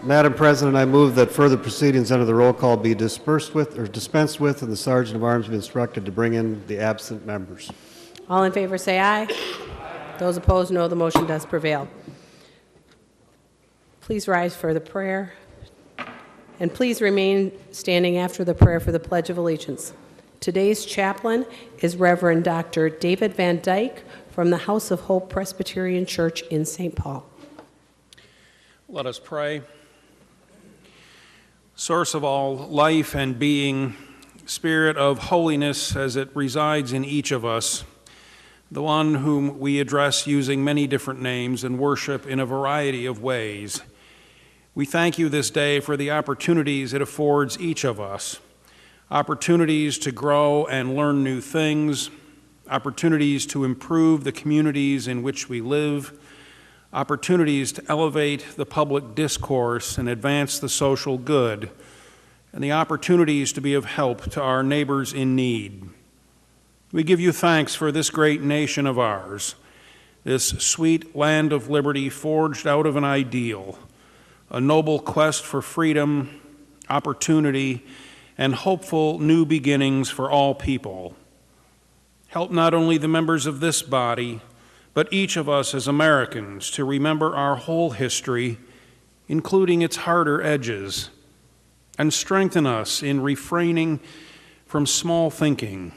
Madam President, I move that further proceedings under the roll call be dispensed with, and the Sergeant of Arms be instructed to bring in the absent members. All in favor say aye. Those opposed, no. The motion does prevail. Please rise for the prayer, and please remain standing after the prayer for the Pledge of Allegiance. Today's chaplain is Reverend Dr. David Van Dyke from the House of Hope Presbyterian Church in St. Paul. Let us pray. Source of all life and being, Spirit of holiness as it resides in each of us, the one whom we address using many different names and worship in a variety of ways. We thank you this day for the opportunities it affords each of us, opportunities to grow and learn new things, opportunities to improve the communities in which we live, opportunities to elevate the public discourse and advance the social good, and the opportunities to be of help to our neighbors in need. We give you thanks for this great nation of ours, this sweet land of liberty forged out of an ideal, a noble quest for freedom, opportunity, and hopeful new beginnings for all people. Help not only the members of this body, but each of us as Americans to remember our whole history, including its harder edges, and strengthen us in refraining from small thinking,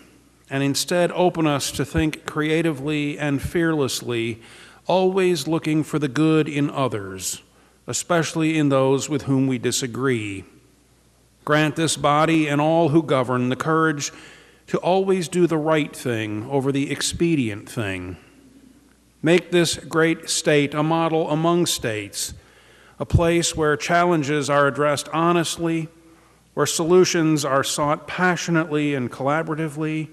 and instead open us to think creatively and fearlessly, always looking for the good in others, especially in those with whom we disagree. Grant this body and all who govern the courage to always do the right thing over the expedient thing. Make this great state a model among states, a place where challenges are addressed honestly, where solutions are sought passionately and collaboratively,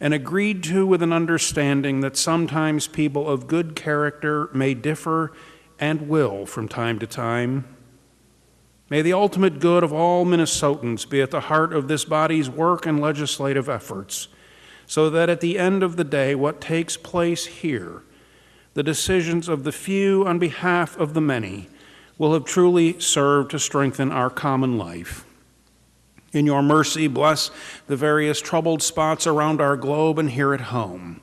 and agreed to with an understanding that sometimes people of good character may differ and will from time to time. May the ultimate good of all Minnesotans be at the heart of this body's work and legislative efforts, so that at the end of the day, what takes place here, the decisions of the few on behalf of the many, will have truly served to strengthen our common life. In your mercy, bless the various troubled spots around our globe and here at home.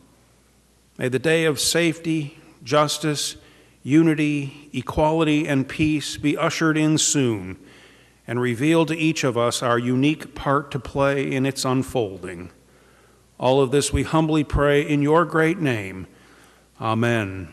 May the day of safety, justice, unity, equality, and peace be ushered in soon and reveal to each of us our unique part to play in its unfolding. All of this we humbly pray in your great name. Amen.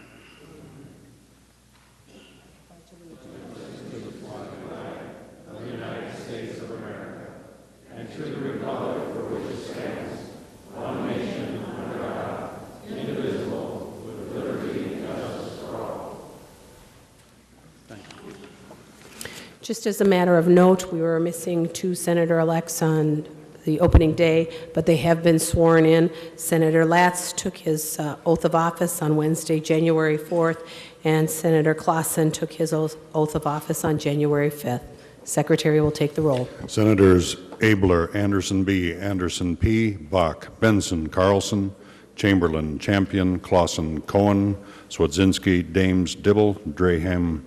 Just as a matter of note, we were missing two senator-elects on the opening day, but they have been sworn in. Senator Latz took his oath of office on Wednesday, January 4th, and Senator Clausen took his oath of office on January 5th. Secretary will take the roll. Senators Abler, Anderson B., Anderson P., Bach, Benson, Carlson, Chamberlain, Champion, Clausen, Cohen, Swedzinski, Dames, Dibble, Draham,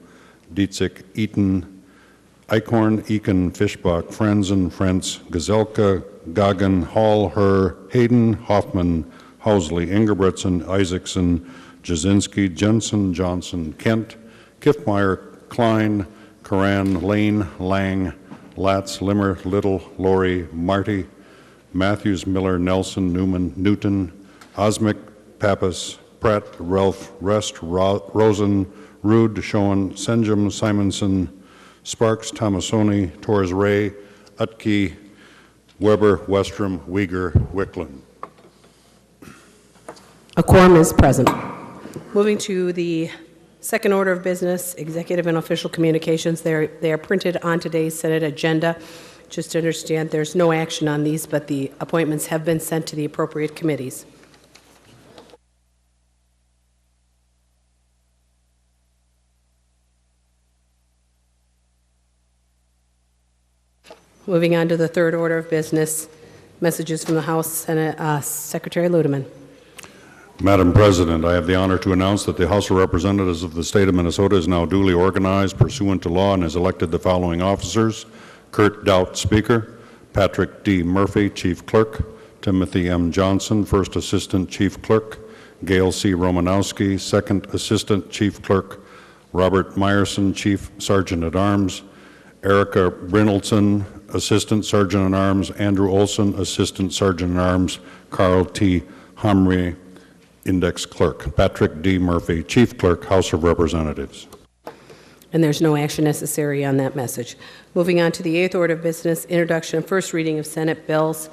Dietzick, Eaton, Eichhorn, Eakin, Fischbach, Franzen, Frentz, Gazelka, Goggin, Hall, Herr, Hayden, Hoffman, Housley, Ingebretson, Isaacson, Jasinski, Jensen, Johnson, Kent, Kiffmeyer, Klein, Karan, Lane, Lang, Latz, Limmer, Little, Laurie, Marty, Matthews, Miller, Nelson, Newman, Newton, Osmick, Pappas, Pratt, Ralph, Rest, Rosen, Rude, Schoen, Senjum, Simonson, Sparks, Tomasoni, Torres Ray, Utke, Weber, Westrom, Uyghur, Wicklund. A quorum is present. Moving to the second order of business, executive and official communications. They are printed on today's Senate agenda. Just to understand, there's no action on these, but the appointments have been sent to the appropriate committees. Moving on to the third order of business, messages from the House. Secretary Ludeman. Madam President, I have the honor to announce that the House of Representatives of the State of Minnesota is now duly organized pursuant to law and has elected the following officers: Kurt Doubt, Speaker; Patrick D. Murphy, Chief Clerk; Timothy M. Johnson, First Assistant Chief Clerk; Gail C. Romanowski, Second Assistant Chief Clerk; Robert Meyerson, Chief Sergeant at Arms; Erica Brynildson, Assistant Sergeant at Arms; Andrew Olson, Assistant Sergeant at Arms; Carl T. Hamre, Index Clerk; Patrick D. Murphy, Chief Clerk, House of Representatives. And there's no action necessary on that message. Moving on to the eighth order of business, introduction and first reading of Senate bills.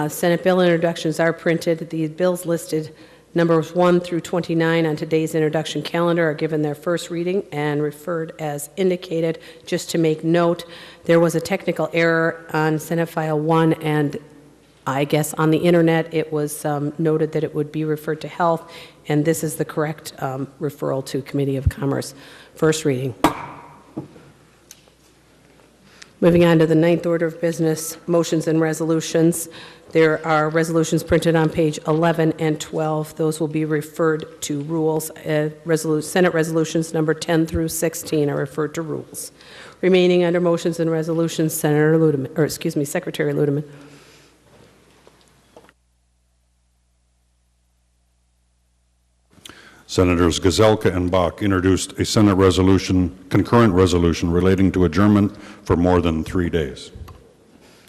Senate bill introductions are printed. The bills listed numbers 1 through 29 on today's introduction calendar are given their first reading and referred as indicated. Just to make note, there was a technical error on Senate File 1, and I guess on the internet it was noted that it would be referred to Health, and this is the correct referral to Committee of Commerce. First reading. Moving on to the ninth order of business, motions and resolutions. There are resolutions printed on page 11 and 12. Those will be referred to rules. Senate resolutions number 10 through 16 are referred to rules. Remaining under motions and resolutions, Secretary Ludeman. Senators Gazelka and Bach introduced a Senate resolution, concurrent resolution, relating to adjournment for more than 3 days.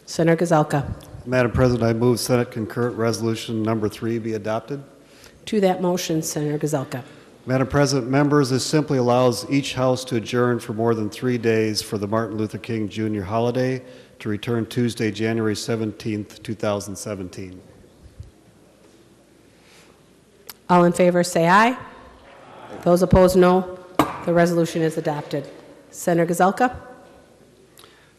Senator Gazelka. Madam President, I move Senate concurrent resolution number 3 be adopted. To that motion, Senator Gazelka. Madam President, members, this simply allows each House to adjourn for more than 3 days for the Martin Luther King Jr. holiday to return Tuesday, January 17th, 2017. All in favor say aye. Those opposed, no. The resolution is adopted. Senator Gazelka.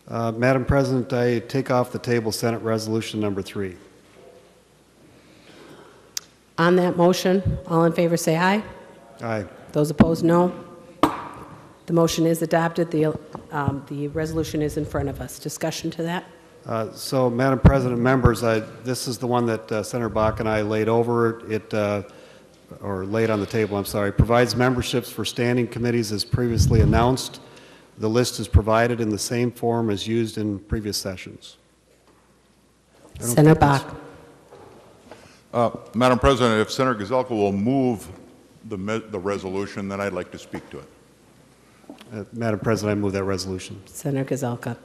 Madam President, I take off the table Senate resolution number 3. On that motion, all in favor say aye. Aye. Those opposed, no. The motion is adopted. The resolution is in front of us. Discussion to that? So, Madam President, members, this is the one that Senator Bach and I laid over. Or laid on the table, I'm sorry, provides memberships for standing committees as previously announced. The list is provided in the same form as used in previous sessions. Senator Bach. Madam President, if Senator Gazelka will move the resolution, then I'd like to speak to it. Madam President, I move that resolution. Senator Gazelka.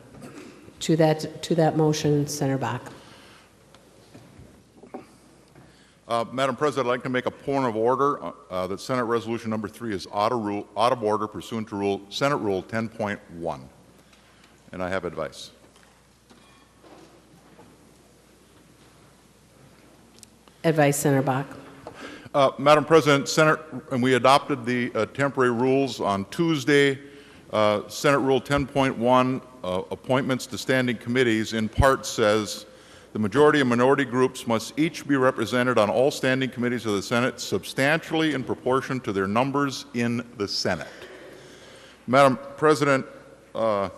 To that motion, Senator Bach. Madam President, I'd like to make a point of order that Senate Resolution number 3 is out of order pursuant to Senate Rule 10.1, and I have advice. Advice, Senator Bach. Madam President, and we adopted the temporary rules on Tuesday. Senate Rule 10.1, appointments to standing committees, in part says, the majority and minority groups must each be represented on all standing committees of the Senate substantially in proportion to their numbers in the Senate. Madam President, the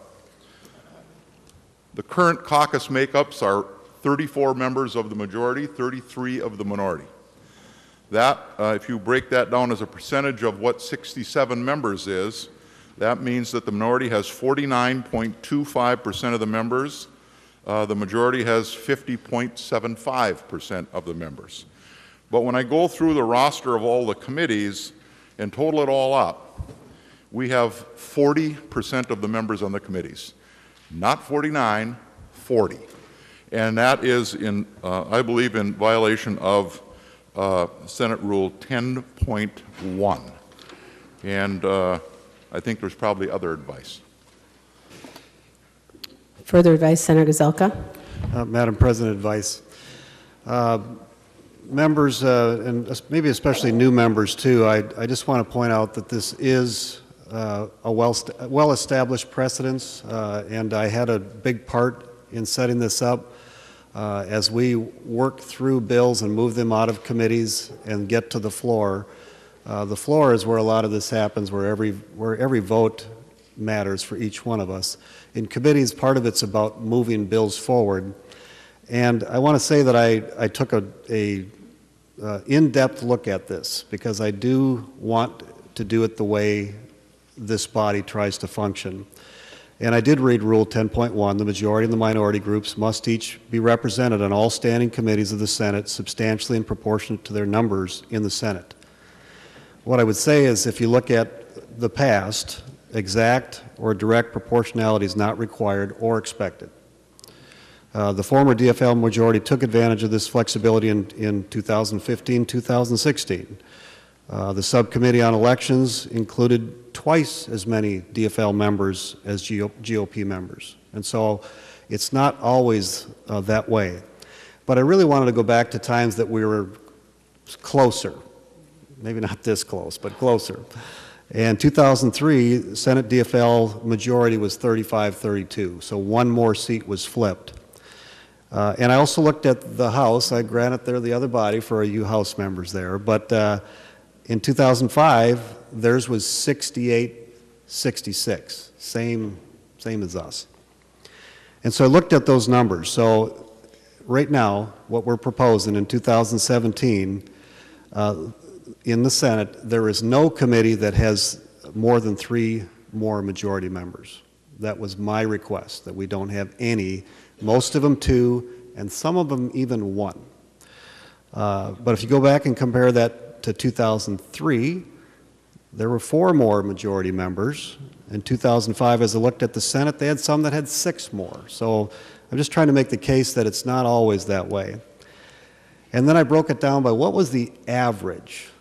current caucus makeups are 34 members of the majority, 33 of the minority. That, if you break that down as a percentage of what 67 members is, that means that the minority has 49.25% of the members. The majority has 50.75% of the members. But when I go through the roster of all the committees and total it all up, we have 40% of the members on the committees. Not 49, 40. And that is, I believe, in violation of Senate Rule 10.1. And I think there's probably other advice. Further advice, Senator Gazelka. Madam President, advice. Members, and maybe especially new members too, I just want to point out that this is a well-established precedence, and I had a big part in setting this up. As we work through bills and move them out of committees and get to the floor is where a lot of this happens, where every vote matters for each one of us. In committees, part of it's about moving bills forward. And I want to say that I took a in-depth look at this, because I do want to do it the way this body tries to function. And I did read Rule 10.1, the majority and the minority groups must each be represented on all standing committees of the Senate substantially and proportionate to their numbers in the Senate. What I would say is, if you look at the past, exact or direct proportionality is not required or expected. The former DFL majority took advantage of this flexibility in 2015, 2016. The subcommittee on elections included twice as many DFL members as GOP members. And so it's not always that way. But I really wanted to go back to times that we were closer. Maybe not this close, but closer. In 2003, Senate DFL majority was 35-32, so one more seat was flipped. And I also looked at the House. I granted they're the other body for you House members there, but in 2005, theirs was 68-66, same as us. And so I looked at those numbers. So right now, what we're proposing in 2017, in the Senate, there is no committee that has more than 3 more majority members. That was my request, that we don't have any, most of them 2, and some of them even 1. But if you go back and compare that to 2003, there were 4 more majority members. In 2005, as I looked at the Senate, they had some that had 6 more. So I'm just trying to make the case that it's not always that way. And then I broke it down by what was the average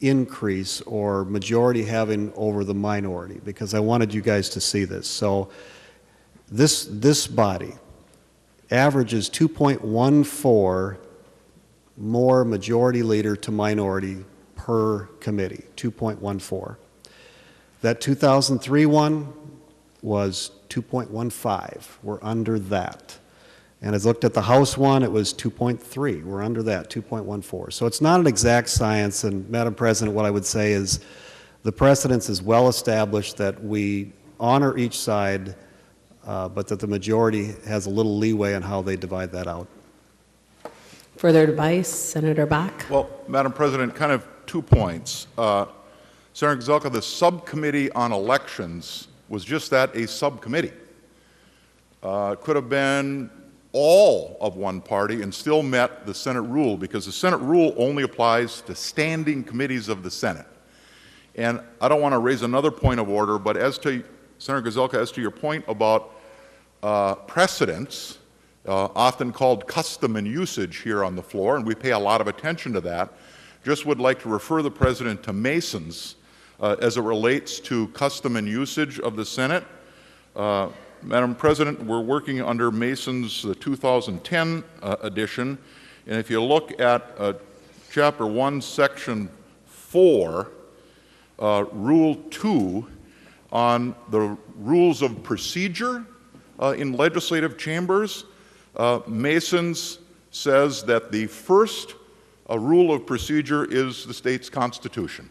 increase or majority having over the minority, because I wanted you guys to see this. So this body averages 2.14 more majority leader to minority per committee, 2.14. That 2003 one was 2.15. We're under that. And as I looked at the House one, it was 2.3. We're under that, 2.14. So it's not an exact science, and Madam President, what I would say is the precedence is well established that we honor each side, but that the majority has a little leeway on how they divide that out. Further advice, Senator Bach? Well, Madam President, kind of 2 points. Senator Gazelka, the subcommittee on elections was just that, a subcommittee. Could have been all of one party and still met the Senate rule, because the Senate rule only applies to standing committees of the Senate. And I don't want to raise another point of order, but as to, Senator Gazelka, as to your point about precedents, often called custom and usage here on the floor, and we pay a lot of attention to that, just would like to refer the President to Mason's as it relates to custom and usage of the Senate. Madam President, we're working under Mason's 2010 edition, and if you look at Chapter 1, Section 4, Rule 2, on the rules of procedure in legislative chambers, Mason's says that the first rule of procedure is the state's Constitution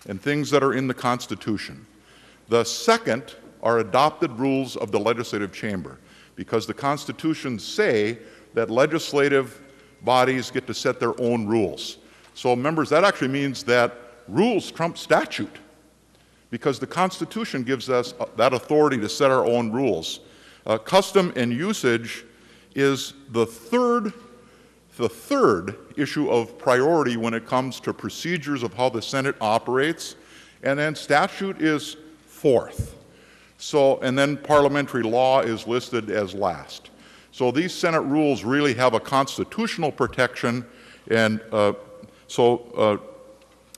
and things that are in the Constitution. The second are adopted rules of the legislative chamber, because the constitutions say that legislative bodies get to set their own rules. So members, that actually means that rules trump statute, because the Constitution gives us that authority to set our own rules. Custom and usage is the third issue of priority when it comes to procedures of how the Senate operates, and then statute is fourth. So, and then parliamentary law is listed as last. So these Senate rules really have a constitutional protection, and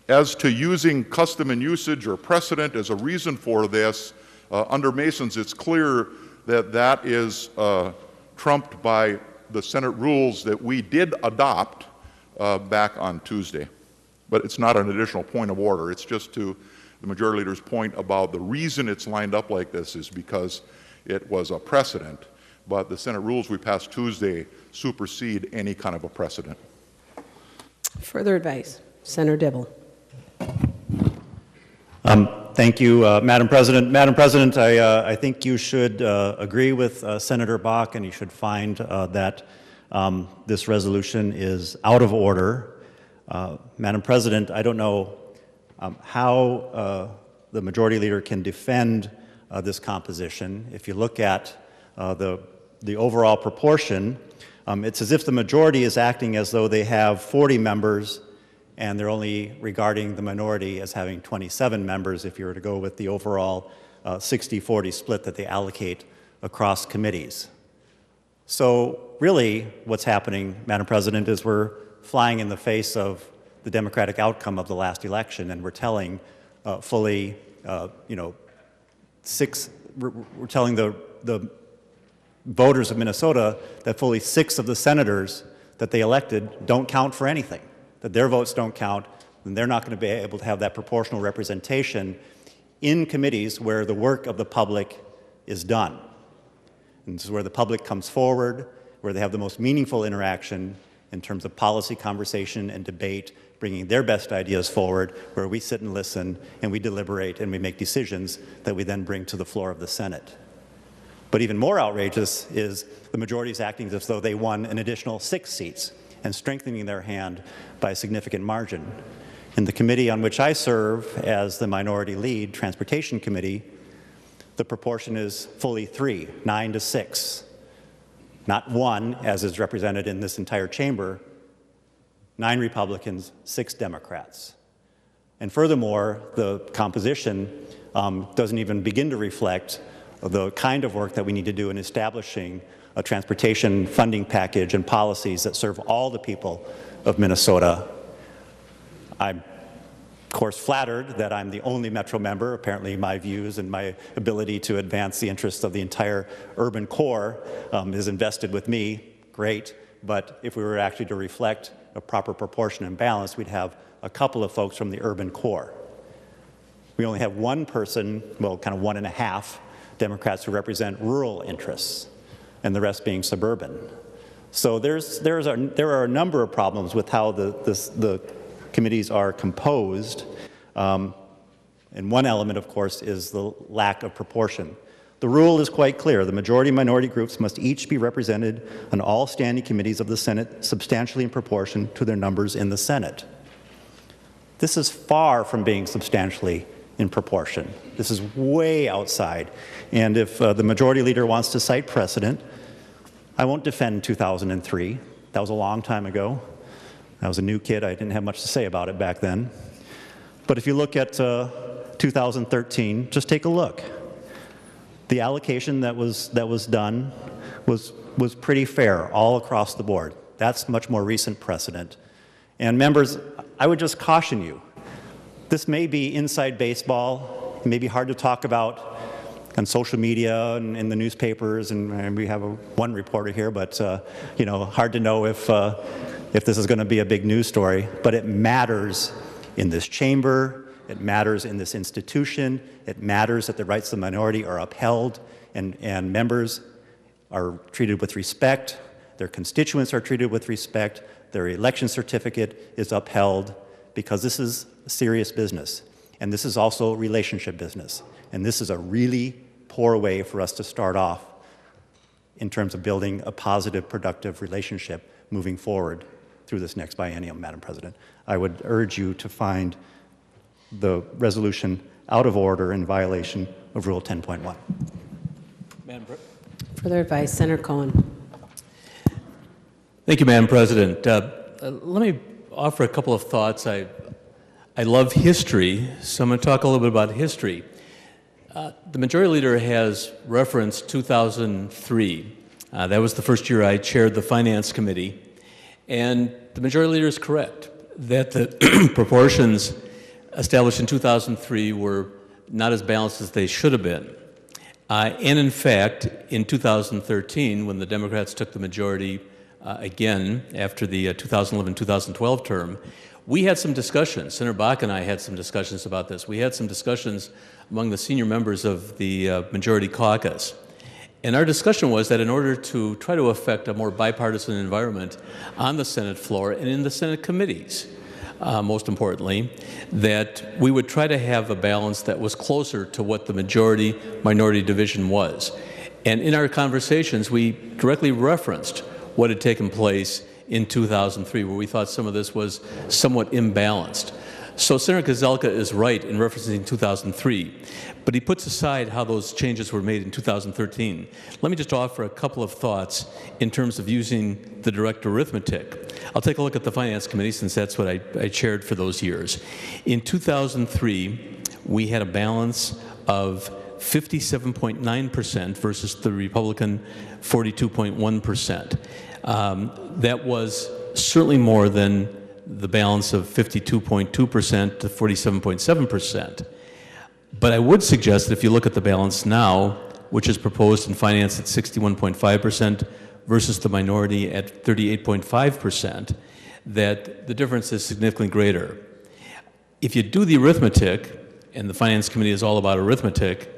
as to using custom and usage or precedent as a reason for this, under Mason's it's clear that that is trumped by the Senate rules that we did adopt back on Tuesday. But it's not an additional point of order. It's just to the Majority Leader's point about the reason it's lined up like this is because it was a precedent. But the Senate rules we passed Tuesday supersede any kind of a precedent. Further advice, Senator Dibble. Thank you, Madam President. Madam President, I think you should agree with Senator Bach, and you should find that This resolution is out of order. Madam President, I don't know how the Majority Leader can defend this composition. If you look at the overall proportion, it's as if the majority is acting as though they have 40 members and they're only regarding the minority as having 27 members if you were to go with the overall 60-40 split that they allocate across committees. So really what's happening, Madam President, is we're flying in the face of the democratic outcome of the last election, and we're telling we're telling the voters of Minnesota that fully 6 of the senators that they elected don't count for anything, that their votes don't count, and they're not going to be able to have that proportional representation in committees where the work of the public is done. And this is where the public comes forward, where they have the most meaningful interaction in terms of policy conversation and debate, bringing their best ideas forward, where we sit and listen and we deliberate and we make decisions that we then bring to the floor of the Senate. But even more outrageous is the majority is acting as though they won an additional 6 seats and strengthening their hand by a significant margin. In the committee on which I serve as the minority lead, Transportation Committee, the proportion is fully 3, 9 to 6. Not 1, as is represented in this entire chamber, 9 Republicans, 6 Democrats. And furthermore, the composition doesn't even begin to reflect the kind of work that we need to do in establishing a transportation funding package and policies that serve all the people of Minnesota. I'm, of course, flattered that I'm the only Metro member. Apparently my views and my ability to advance the interests of the entire urban core is invested with me. Great. But if we were actually to reflect a proper proportion and balance, we'd have a couple of folks from the urban core. We only have 1 person, well, kind of 1.5 Democrats who represent rural interests, and the rest being suburban. So there are a number of problems with how the committees are composed. And one element, of course, is the lack of proportion. The rule is quite clear. The majority and minority groups must each be represented on all standing committees of the Senate substantially in proportion to their numbers in the Senate. This is far from being substantially in proportion. This is way outside. And if the majority leader wants to cite precedent, I won't defend 2003. That was a long time ago. I was a new kid. I didn't have much to say about it back then. But if you look at 2013, just take a look. The allocation that was done was pretty fair all across the board. That's much more recent precedent. And members, I would just caution you. This may be inside baseball. It may be hard to talk about on social media and in the newspapers, and we have one reporter here, but hard to know if this is going to be a big news story. But it matters in this chamber. It matters in this institution. It matters that the rights of the minority are upheld and members are treated with respect. Their constituents are treated with respect. Their election certificate is upheld, because this is serious business. And this is also relationship business. And this is a really poor way for us to start off in terms of building a positive, productive relationship moving forward through this next biennium, Madam President. I would urge you to find the resolution out of order in violation of Rule 10.1. Further advice, Senator Cohen. Thank you, Madam President. Let me offer a couple of thoughts. I love history, so I'm going to talk a little bit about history. The Majority Leader has referenced 2003. That was the first year I chaired the Finance Committee. And the Majority Leader is correct that the proportions established in 2003 were not as balanced as they should have been. And in fact, in 2013, when the Democrats took the majority again after the 2011-2012 term, we had some discussions. Senator Bach and I had some discussions about this. We had some discussions among the senior members of the Majority Caucus. And our discussion was that in order to try to affect a more bipartisan environment on the Senate floor and in the Senate committees, most importantly, that we would try to have a balance that was closer to what the majority-minority division was. And in our conversations, we directly referenced what had taken place in 2003, where we thought some of this was somewhat imbalanced. So Senator Gazelka is right in referencing 2003, but he puts aside how those changes were made in 2013. Let me just offer a couple of thoughts in terms of using the direct arithmetic. I'll take a look at the Finance Committee, since that's what I chaired for those years. In 2003, we had a balance of 57.9% versus the Republican 42.1%. That was certainly more than the balance of 52.2% to 47.7%. But I would suggest that if you look at the balance now, which is proposed in finance at 61.5% versus the minority at 38.5%, that the difference is significantly greater. If you do the arithmetic, and the Finance Committee is all about arithmetic,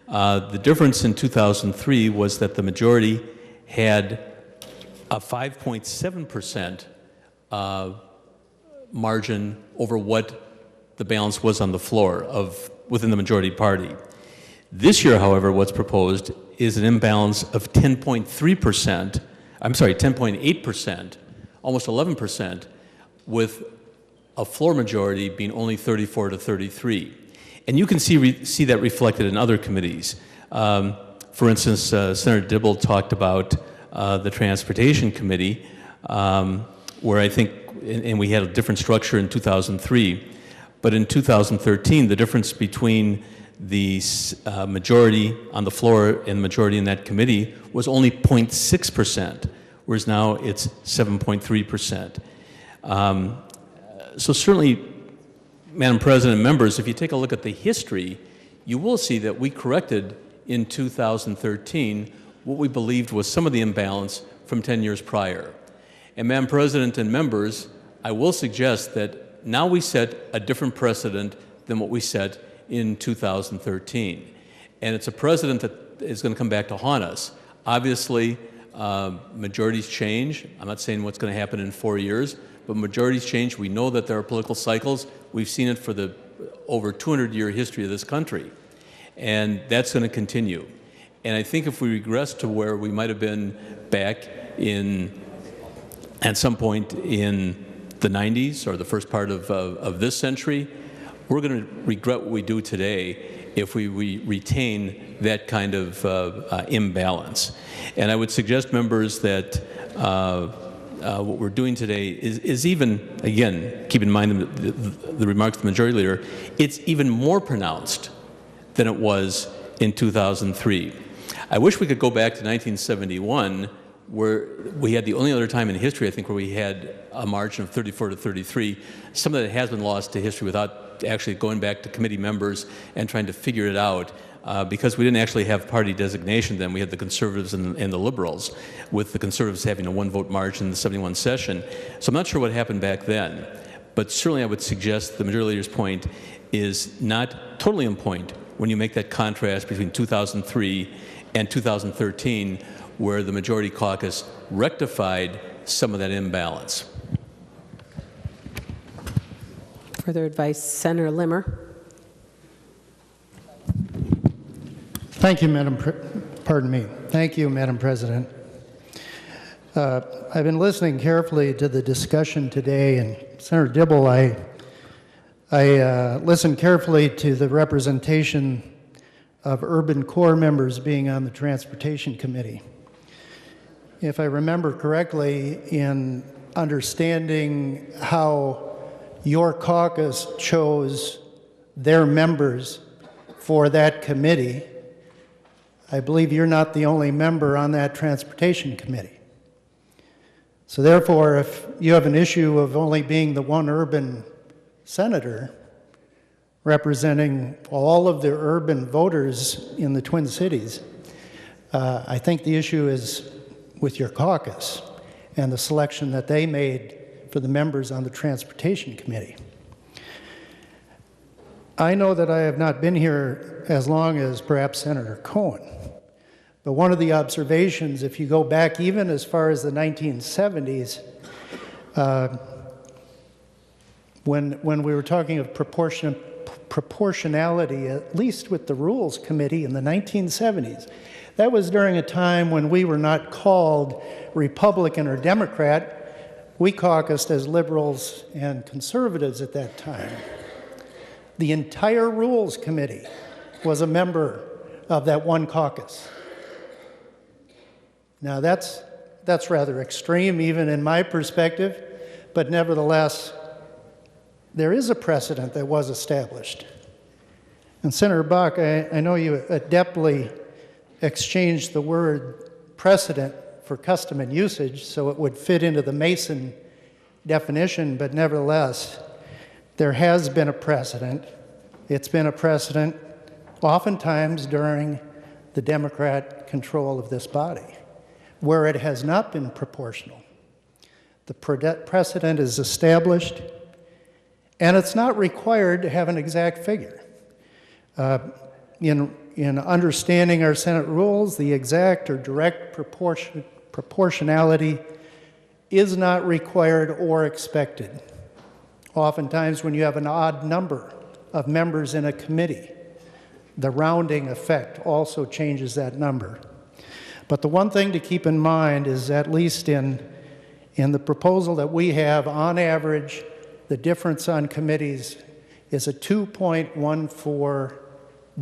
the difference in 2003 was that the majority had a 5.7% margin over what the balance was on the floor within the majority party. This year, however, what's proposed is an imbalance of 10.3%, I'm sorry, 10.8%, almost 11%, with a floor majority being only 34 to 33. And you can see that reflected in other committees. For instance, Senator Dibble talked about the Transportation Committee, where I think, and we had a different structure in 2003, but in 2013, the difference between the majority on the floor and the majority in that committee was only 0.6%, whereas now it's 7.3%. So certainly, Madam President and members, if you take a look at the history, you will see that we corrected in 2013 what we believed was some of the imbalance from 10 years prior. And Madam President and members, I will suggest that now we set a different precedent than what we set in 2013. And it's a precedent that is going to come back to haunt us. Obviously, majorities change. I'm not saying what's going to happen in 4 years, but majorities change. We know that there are political cycles. We've seen it for the over 200-year history of this country. And that's going to continue. And I think if we regress to where we might have been back at some point in the 90s or the first part of this century, we're going to regret what we do today if we retain that kind of imbalance. And I would suggest, members, that what we're doing today is even, again, keep in mind the remarks of the Majority Leader, it's even more pronounced than it was in 2003. I wish we could go back to 1971, where we had the only other time in history, I think, where we had a margin of 34 to 33. Some of that has been lost to history without actually going back to committee members and trying to figure it out, because we didn't actually have party designation then. We had the Conservatives and the Liberals, with the Conservatives having a one-vote margin in the 71 session. So I'm not sure what happened back then, but certainly I would suggest the Majority Leader's point is not totally on point when you make that contrast between 2003 and 2013, where the Majority Caucus rectified some of that imbalance. Further advice, Senator Limmer. Thank you, Thank you, Madam President. I've been listening carefully to the discussion today, and Senator Dibble, I listened carefully to the representation of urban core members being on the Transportation Committee. If I remember correctly, in understanding how your caucus chose their members for that committee, I believe you're not the only member on that Transportation Committee. So therefore, if you have an issue of only being the one urban senator representing all of the urban voters in the Twin Cities, I think the issue is with your caucus and the selection that they made for the members on the Transportation Committee. I know that I have not been here as long as perhaps Senator Cohen, but one of the observations, if you go back even as far as the 1970s, when we were talking of proportional proportionality, at least with the Rules Committee in the 1970s. That was during a time when we were not called Republican or Democrat. We caucused as liberals and conservatives at that time. The entire Rules Committee was a member of that one caucus. Now that's rather extreme, even in my perspective, but nevertheless, there is a precedent that was established. And Senator Bach, I know you adeptly exchanged the word precedent for custom and usage, so it would fit into the Mason definition, but nevertheless, there has been a precedent. It's been a precedent oftentimes during the Democrat control of this body, where it has not been proportional. The precedent is established, and it's not required to have an exact figure. In understanding our Senate rules, the exact or direct proportionality is not required or expected. Oftentimes, when you have an odd number of members in a committee, the rounding effect also changes that number. But the one thing to keep in mind is, at least in the proposal that we have, on average, the difference on committees is a 2.14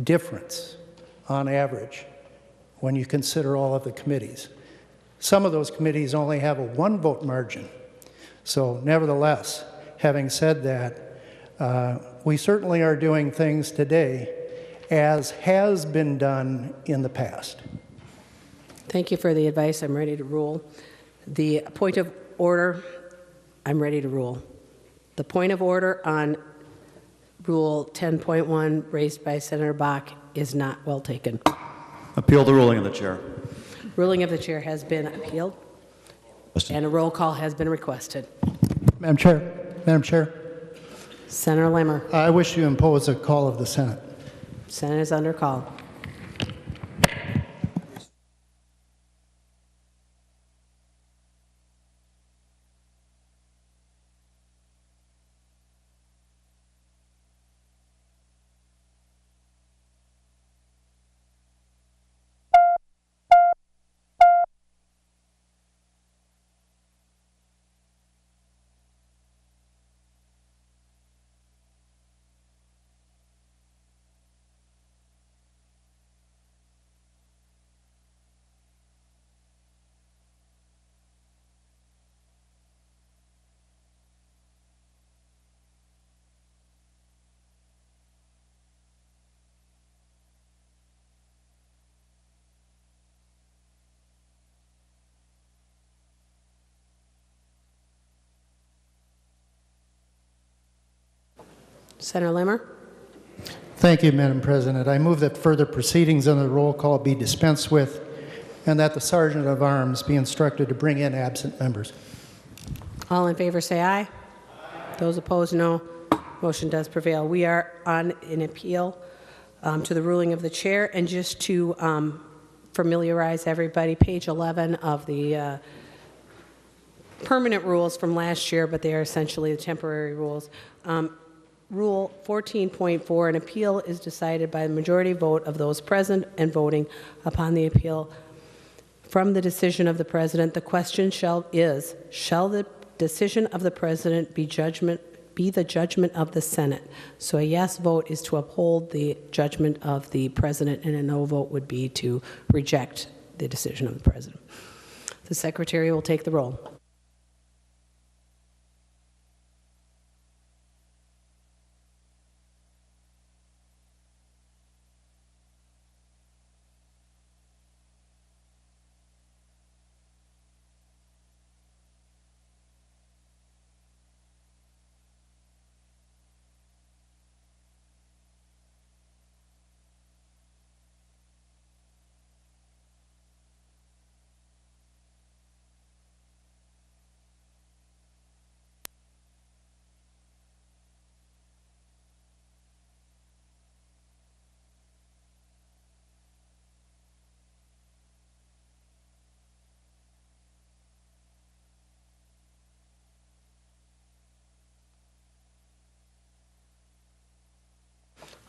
difference on average when you consider all of the committees. Some of those committees only have a 1-vote margin. So nevertheless, having said that, we certainly are doing things today as has been done in the past. Thank you for the advice. I'm ready to rule. The point of order, I'm ready to rule. The point of order on Rule 10.1 raised by Senator Bach is not well taken. Appeal the ruling of the chair. Ruling of the chair has been appealed, and a roll call has been requested. Madam Chair, Senator Lemmer. I wish to impose a call of the Senate. Senate is under call. Senator Lemmer. Thank you, Madam President. I move that further proceedings on the roll call be dispensed with, and that the Sergeant of Arms be instructed to bring in absent members. All in favor say aye. Aye. Those opposed, no. Motion does prevail. We are on an appeal to the ruling of the chair. And just to familiarize everybody, page 11 of the permanent rules from last year, but they are essentially the temporary rules. Rule 14.4, an appeal is decided by the majority vote of those present and voting upon the appeal from the decision of the president. The question shall the decision of the president be the judgment of the Senate? So a yes vote is to uphold the judgment of the president, and a no vote would be to reject the decision of the president. The secretary will take the roll.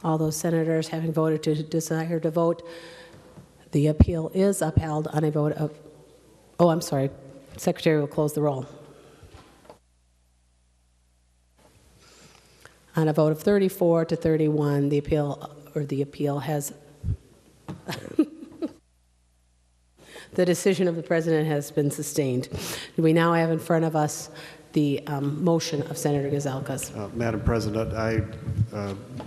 All those senators having voted to desire to vote, the appeal is upheld on a vote of, oh, I'm sorry, Secretary will close the roll. On a vote of 34 to 31, the appeal has, the decision of the President has been sustained. We now have in front of us the motion of Senator Gazelkas. Madam President, I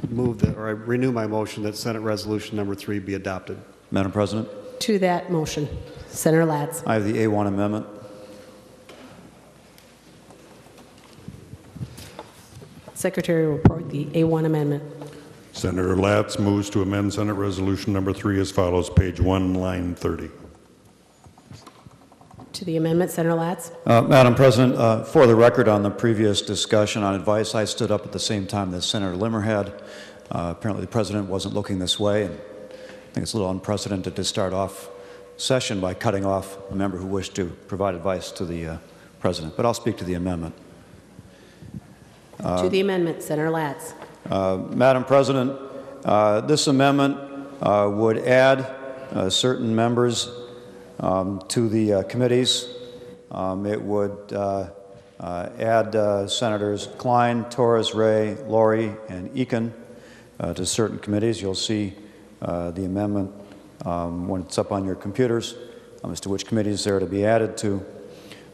move that, or I renew my motion that Senate Resolution Number 3 be adopted. Madam President, To that motion, Senator Latz. I have the A1 amendment. Secretary will report the A1 amendment. Senator Latz moves to amend Senate Resolution Number 3 as follows, page 1, line 30. To the amendment, Senator Latz. Madam President, for the record, on the previous discussion on advice, I stood up at the same time that Senator Limmer had. Apparently, the President wasn't looking this way, and I think it's a little unprecedented to start off session by cutting off a member who wished to provide advice to the President. But I'll speak to the amendment. To the amendment, Senator Latz. Madam President, this amendment would add certain members to the committees. It would add Senators Klein, Torres, Ray, Laurie, and Eakin to certain committees. You'll see the amendment when it's up on your computers as to which committees they're to be added to.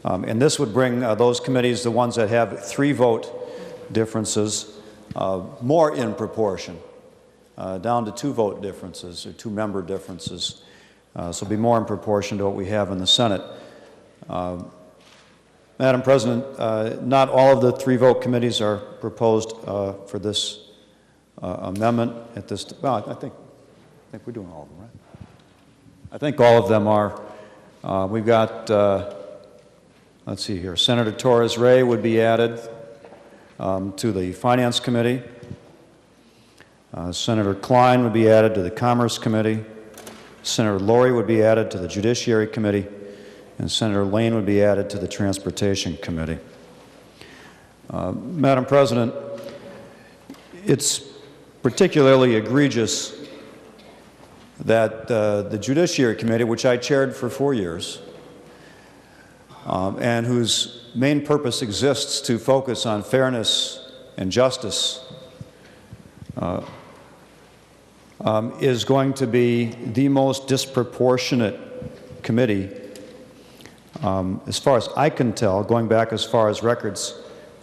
And this would bring those committees, the ones that have 3-vote differences, more in proportion, down to 2-vote differences or 2-member differences. So it'll be more in proportion to what we have in the Senate. Madam President, not all of the 3-vote committees are proposed for this amendment at this. Well, I think we're doing all of them, right? I think all of them are. We've got. Let's see here. Senator Torres Ray would be added to the Finance Committee. Senator Klein would be added to the Commerce Committee. Senator Laurie would be added to the Judiciary Committee, and Senator Lane would be added to the Transportation Committee. Madam President, it's particularly egregious that the Judiciary Committee, which I chaired for 4 years, and whose main purpose exists to focus on fairness and justice, is going to be the most disproportionate committee, as far as I can tell, going back as far as records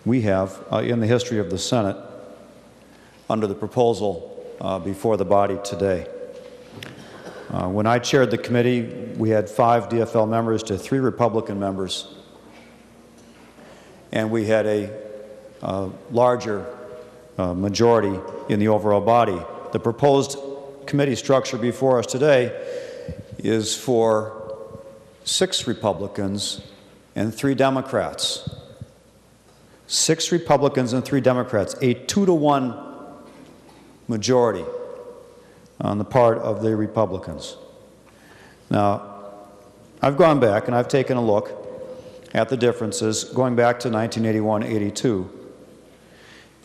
we have in the history of the Senate, under the proposal before the body today. When I chaired the committee, we had 5 DFL members to 3 Republican members, and we had a larger majority in the overall body. The proposed committee structure before us today is for 6 Republicans and 3 Democrats. 6 Republicans and 3 Democrats, a 2-to-1 majority on the part of the Republicans. Now, I've gone back and I've taken a look at the differences going back to 1981-82.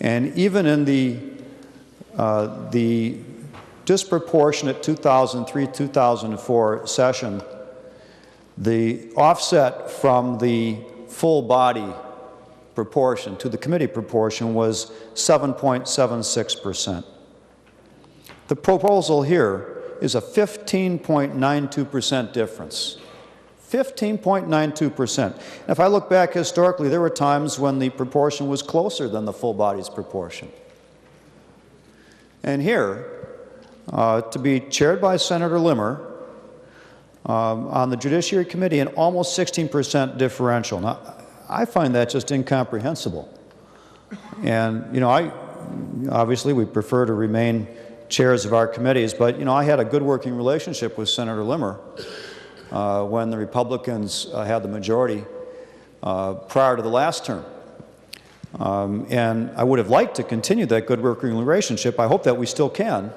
And even in the disproportionate 2003-2004 session, the offset from the full body proportion to the committee proportion was 7.76%. The proposal here is a 15.92% difference. 15.92%. If I look back historically, there were times when the proportion was closer than the full body's proportion. And here, to be chaired by Senator Limmer on the Judiciary Committee, an almost 16% differential. Now, I find that just incomprehensible. And, you know, obviously we prefer to remain chairs of our committees, but, you know, I had a good working relationship with Senator Limmer when the Republicans had the majority prior to the last term. And I would have liked to continue that good working relationship. I hope that we still can.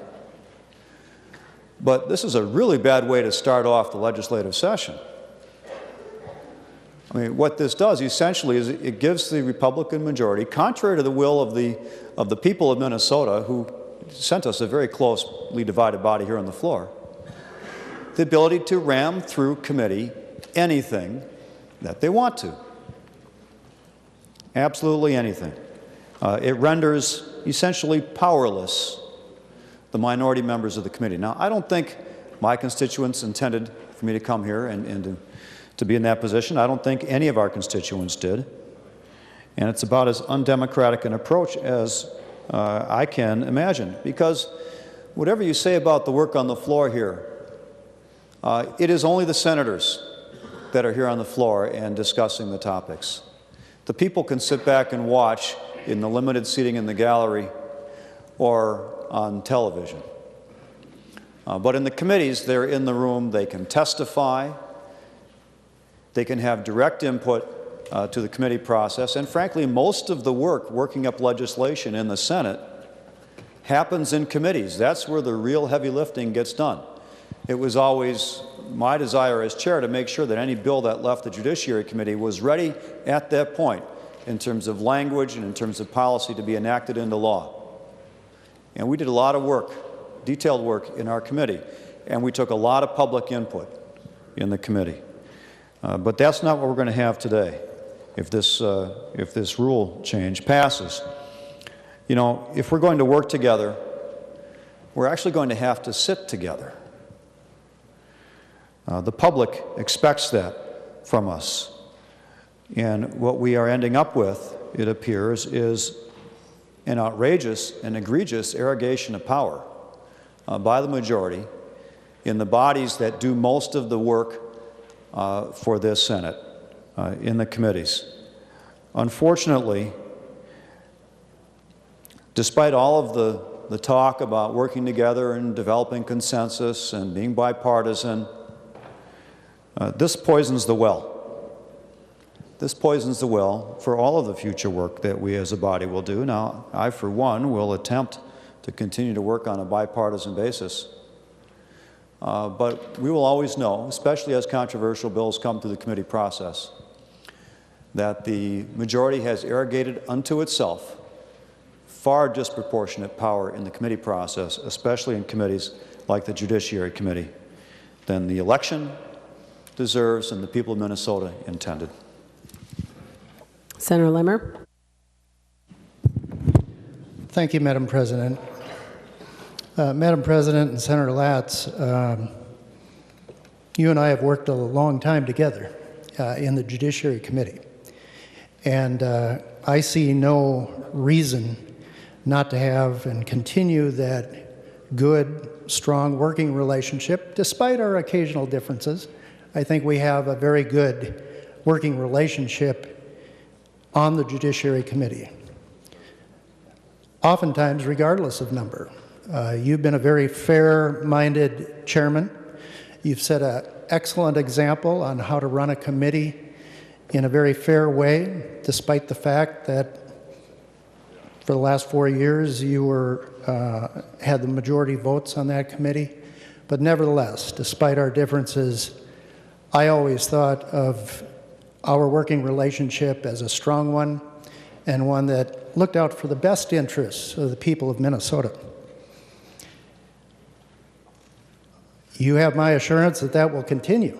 But this is a really bad way to start off the legislative session. I mean, what this does essentially is it gives the Republican majority, contrary to the will of the people of Minnesota, who sent us a very closely divided body here on the floor, the ability to ram through committee anything that they want to. Absolutely anything. It renders essentially powerless the minority members of the committee. Now, I don't think my constituents intended for me to come here and to be in that position. I don't think any of our constituents did. And it's about as undemocratic an approach as I can imagine. Because whatever you say about the work on the floor here, it is only the senators that are here on the floor and discussing the topics. The people can sit back and watch in the limited seating in the gallery or on television. But in the committees, they're in the room, they can testify, they can have direct input to the committee process, and frankly, most of the work working up legislation in the Senate happens in committees. That's where the real heavy lifting gets done. It was always my desire as chair to make sure that any bill that left the Judiciary Committee was ready at that point in terms of language and in terms of policy to be enacted into law. And we did a lot of work, detailed work in our committee, and we took a lot of public input in the committee. But that's not what we're going to have today if this rule change passes. You know, if we're going to work together, we're actually going to have to sit together. The public expects that from us. And what we are ending up with, it appears, is an outrageous and egregious arrogation of power by the majority in the bodies that do most of the work for this Senate, in the committees. Unfortunately, despite all of the talk about working together and developing consensus and being bipartisan, this poisons the well. This poisons the well for all of the future work that we as a body will do. Now, I, for one, will attempt to continue to work on a bipartisan basis. But we will always know, especially as controversial bills come through the committee process, that the majority has arrogated unto itself far disproportionate power in the committee process, especially in committees like the Judiciary Committee, than the election deserves and the people of Minnesota intended. Senator Limmer. Thank you, Madam President. Madam President and Senator Latz, you and I have worked a long time together in the Judiciary Committee. And I see no reason not to have and continue that good, strong working relationship, despite our occasional differences. I think we have a very good working relationship on the Judiciary Committee, oftentimes regardless of number. You've been a very fair-minded chairman. You've set an excellent example on how to run a committee in a very fair way, despite the fact that for the last 4 years you had the majority votes on that committee. But nevertheless, despite our differences, I always thought of our working relationship as a strong one and one that looked out for the best interests of the people of Minnesota. You have my assurance that that will continue.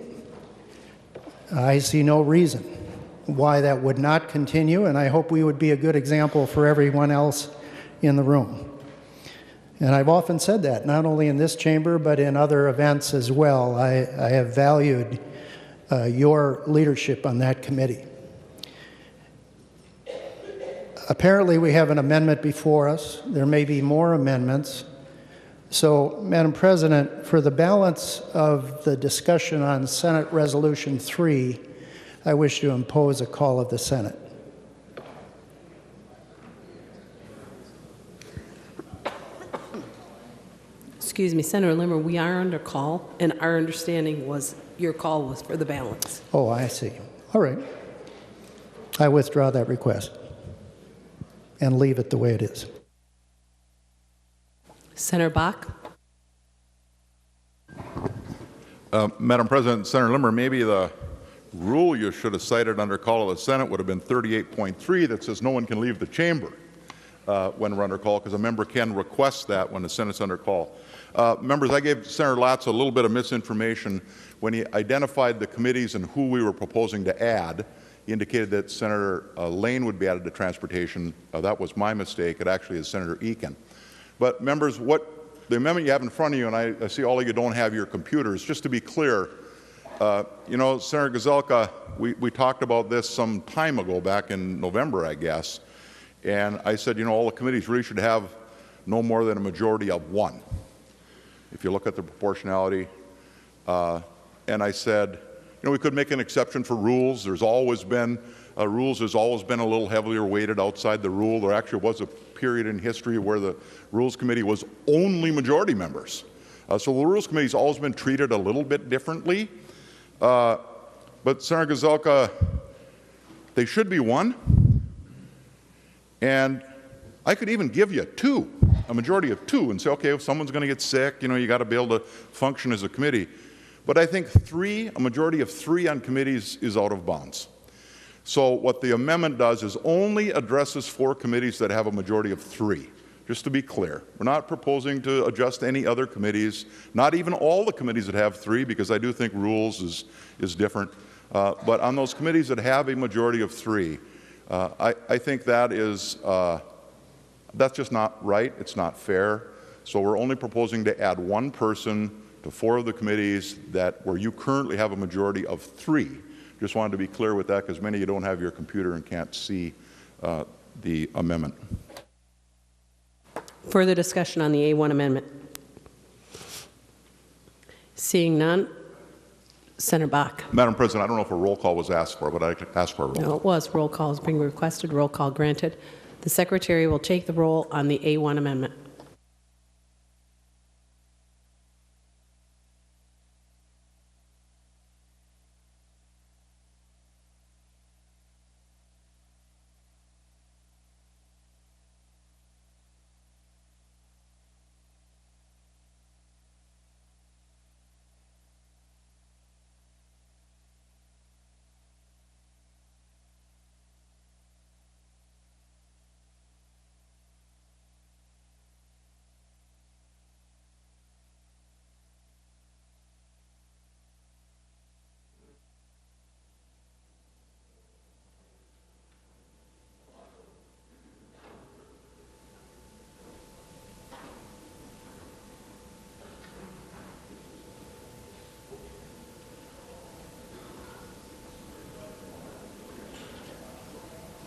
I see no reason why that would not continue, and I hope we would be a good example for everyone else in the room. And I've often said that, not only in this chamber, but in other events as well. I have valued your leadership on that committee. Apparently, we have an amendment before us. There may be more amendments. So, Madam President, for the balance of the discussion on Senate Resolution 3, I wish to impose a call of the Senate. Excuse me, Senator Limmer, we are under call, and our understanding was your call was for the balance. Oh, I see. All right. I withdraw that request and leave it the way it is. Senator Bach. Madam President, Senator Limmer, maybe the rule you should have cited under call of the Senate would have been 38.3 that says no one can leave the chamber. when we're under call, because a member can request that when the Senate's under call. Members, I gave Senator Latz a little bit of misinformation when he identified the committees and who we were proposing to add. He indicated that Senator Lane would be added to transportation. That was my mistake. It actually is Senator Eakin. But members, what the amendment you have in front of you, and I see all of you don't have your computers, just to be clear, you know, Senator Gazelka, we talked about this some time ago, back in November, I guess, and I said, you know, all the committees really should have no more than a majority of one, if you look at the proportionality. And I said, you know, we could make an exception for rules. There's always been rules. There's always been a little heavier weighted outside the rule. There actually was a period in history where the Rules Committee was only majority members. So the Rules Committee's always been treated a little bit differently. But Senator Gazelka, they should be one. And I could even give you two, a majority of two, and say, okay, if someone's going to get sick, you know, you got to be able to function as a committee. But I think three, a majority of three on committees is out of bounds. So what the amendment does is only addresses 4 committees that have a majority of 3, just to be clear. We're not proposing to adjust any other committees, not even all the committees that have 3, because I do think rules is different. But on those committees that have a majority of 3, I think that is, that's just not right. It's not fair. So we're only proposing to add 1 person to 4 of the committees where you currently have a majority of 3. Just wanted to be clear with that, because many of you don't have your computer and can't see the amendment. Further discussion on the A1 amendment? Seeing none, Senator Bach. Madam President, I don't know if a roll call was asked for, but I could ask for a roll call. No, it was. Roll call is being requested. Roll call granted. The Secretary will take the roll on the A1 amendment.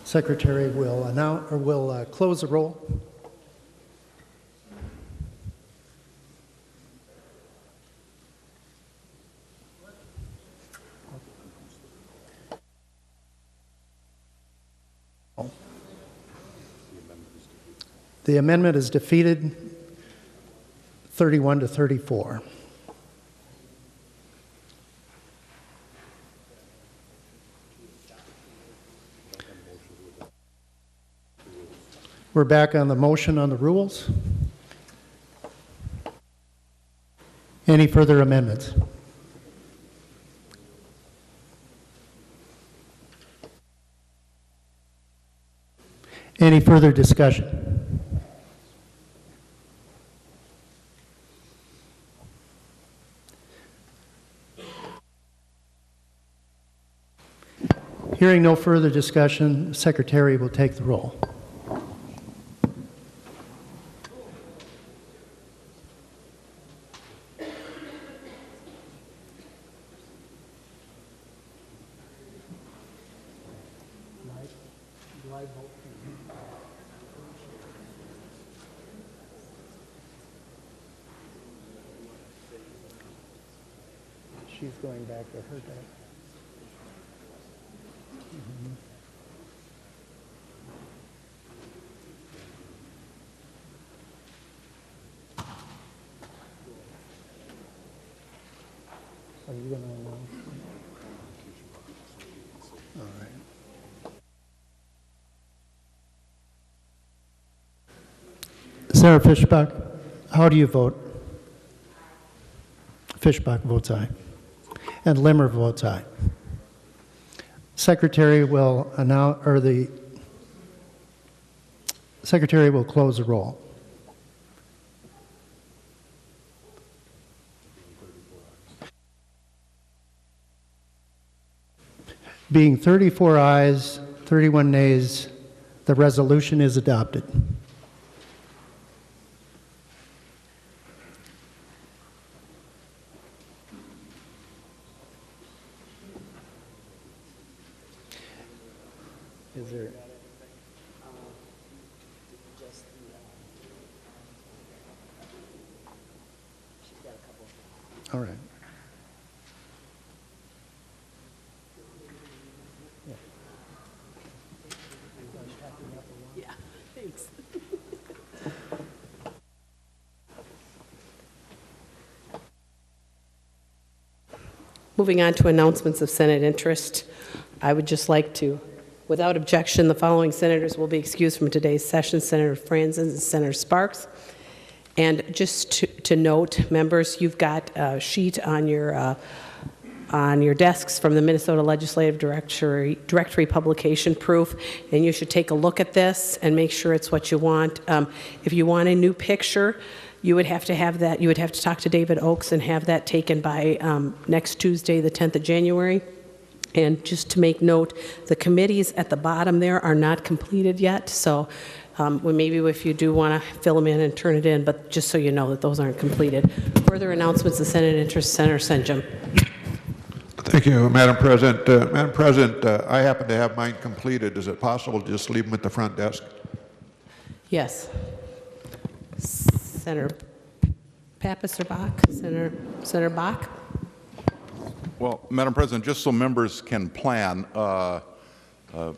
Secretary will announce or will close the roll. The amendment is defeated 31 to 34. We're back on the motion on the rules. Any further amendments? Any further discussion? Hearing no further discussion, the Secretary will take the roll. She's going back to her day. Are you going to announce? All right. Sarah Fishbach, how do you vote? Fishbach votes aye. And Limmer votes aye. Secretary will announce, or the Secretary will close the roll. Being 34 ayes, 31 nays, the resolution is adopted. Is there? All right. Yeah, thanks. Moving on to announcements of Senate interest, I would just like to, without objection, the following senators will be excused from today's session: Senator Franzen and Senator Sparks. And just to note, members, you've got a sheet on your desks from the Minnesota Legislative Directory publication proof, and you should take a look at this and make sure it's what you want. If you want a new picture, you would have to have that. You would have to talk to David Oakes and have that taken by next Tuesday, the 10th of January. And just to make note, the committees at the bottom there are not completed yet, so maybe if you do want to fill them in and turn it in, but just so you know that those aren't completed. Further announcements of Senate interest, Senator Senjum. Thank you, Madam President. Madam President, I happen to have mine completed. Is it possible to just leave them at the front desk? Yes. Senator Pappas or Bach? Senator Bach? Well, Madam President, just so members can plan,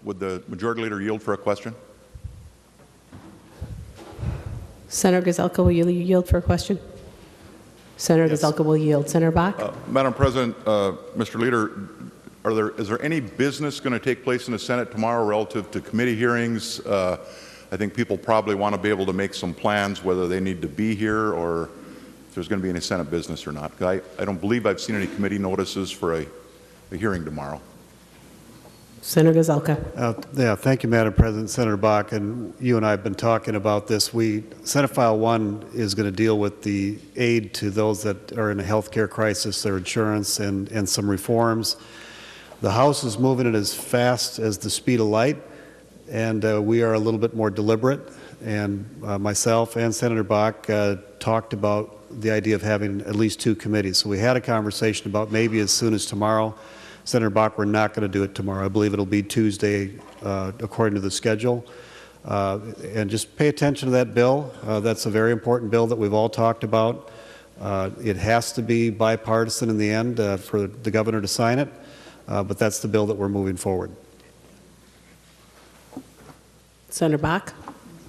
would the Majority Leader yield for a question? Senator Gazelka, will you yield for a question? Senator Yes. Gazelka will yield. Senator Bach? Madam President, Mr. Leader, is there any business going to take place in the Senate tomorrow relative to committee hearings? I think people probably want to be able to make some plans whether they need to be here or if there's going to be any Senate business or not. I don't believe I've seen any committee notices for a hearing tomorrow. Senator Gazelka. Yeah, thank you, Madam President. Senator Bach, and you and I have been talking about this. Senate File 1 is going to deal with the aid to those that are in a health care crisis, their insurance, and some reforms. The House is moving it as fast as the speed of light, and we are a little bit more deliberate. And myself and Senator Bach talked about the idea of having at least 2 committees. So we had a conversation about maybe as soon as tomorrow. Senator Bach, we're not going to do it tomorrow. I believe it'll be Tuesday according to the schedule. And just pay attention to that bill. That's a very important bill that we've all talked about. It has to be bipartisan in the end for the governor to sign it, but that's the bill that we're moving forward. Senator Bach,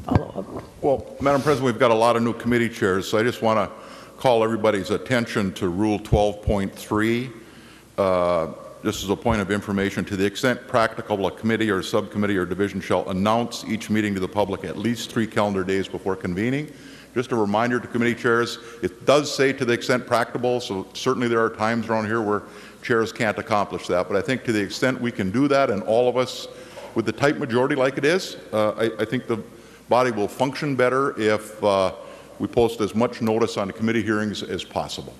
follow up. Well, Madam President, we've got a lot of new committee chairs, so I just want to call everybody's attention to Rule 12.3. This is a point of information. To the extent practicable, a committee or subcommittee or division shall announce each meeting to the public at least 3 calendar days before convening. Just a reminder to committee chairs, it does say to the extent practicable, so certainly there are times around here where chairs can't accomplish that, but I think to the extent we can do that, and all of us with the tight majority like it is, I think the body will function better if we post as much notice on the committee hearings as possible.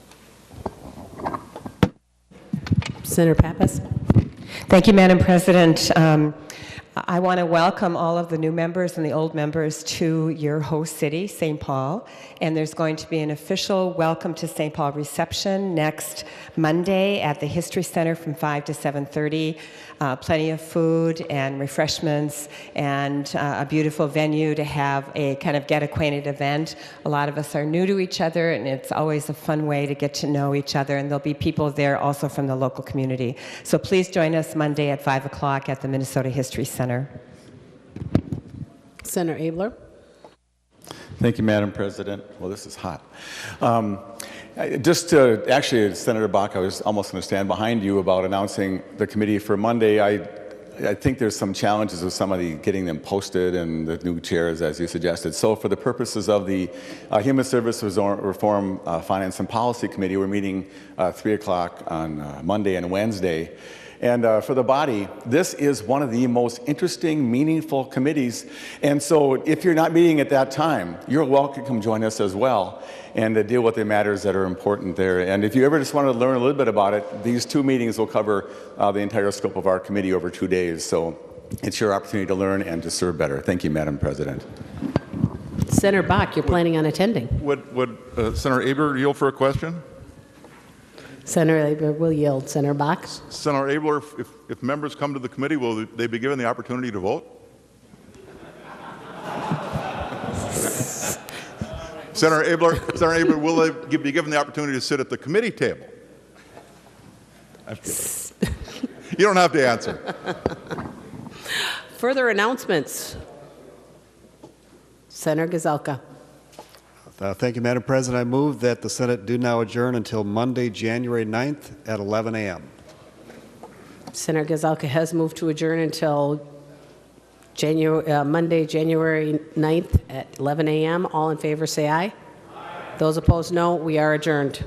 Senator Pappas. Thank you, Madam President. I want to welcome all of the new members and the old members to your host city, St. Paul. And there's going to be an official Welcome to St. Paul reception next Monday at the History Center from 5 to 7:30. Plenty of food and refreshments and a beautiful venue to have a kind of get acquainted event. A lot of us are new to each other, and it's always a fun way to get to know each other. And there'll be people there also from the local community. So please join us Monday at 5 o'clock at the Minnesota History Center. Senator Abler. Thank you, Madam President. Well, this is hot. Actually, Senator Bach, I was almost going to stand behind you about announcing the committee for Monday. I think there's some challenges with somebody getting them posted and the new chairs, as you suggested. So for the purposes of the Human Services Reform Finance and Policy Committee, we're meeting 3 o'clock on Monday and Wednesday. And for the body, this is one of the most interesting, meaningful committees. And so if you're not meeting at that time, you're welcome to come join us as well and to deal with the matters that are important there. And if you ever just want to learn a little bit about it, these 2 meetings will cover the entire scope of our committee over 2 days. So it's your opportunity to learn and to serve better. Thank you, Madam President. Senator Bach, you're planning on attending. Would Senator Abler yield for a question? Senator Abler will yield. Senator Bach? Senator Abler, if members come to the committee, will they be given the opportunity to vote? Senator Abler, will they be given the opportunity to sit at the committee table? You don't have to answer. Further announcements. Senator Gazelka. Thank you, Madam President. I move that the Senate do now adjourn until Monday, January 9th at 11 a.m. Senator Gazelka has moved to adjourn until Monday, January 9th at 11 a.m. All in favor say aye. Aye. Those opposed, no. We are adjourned.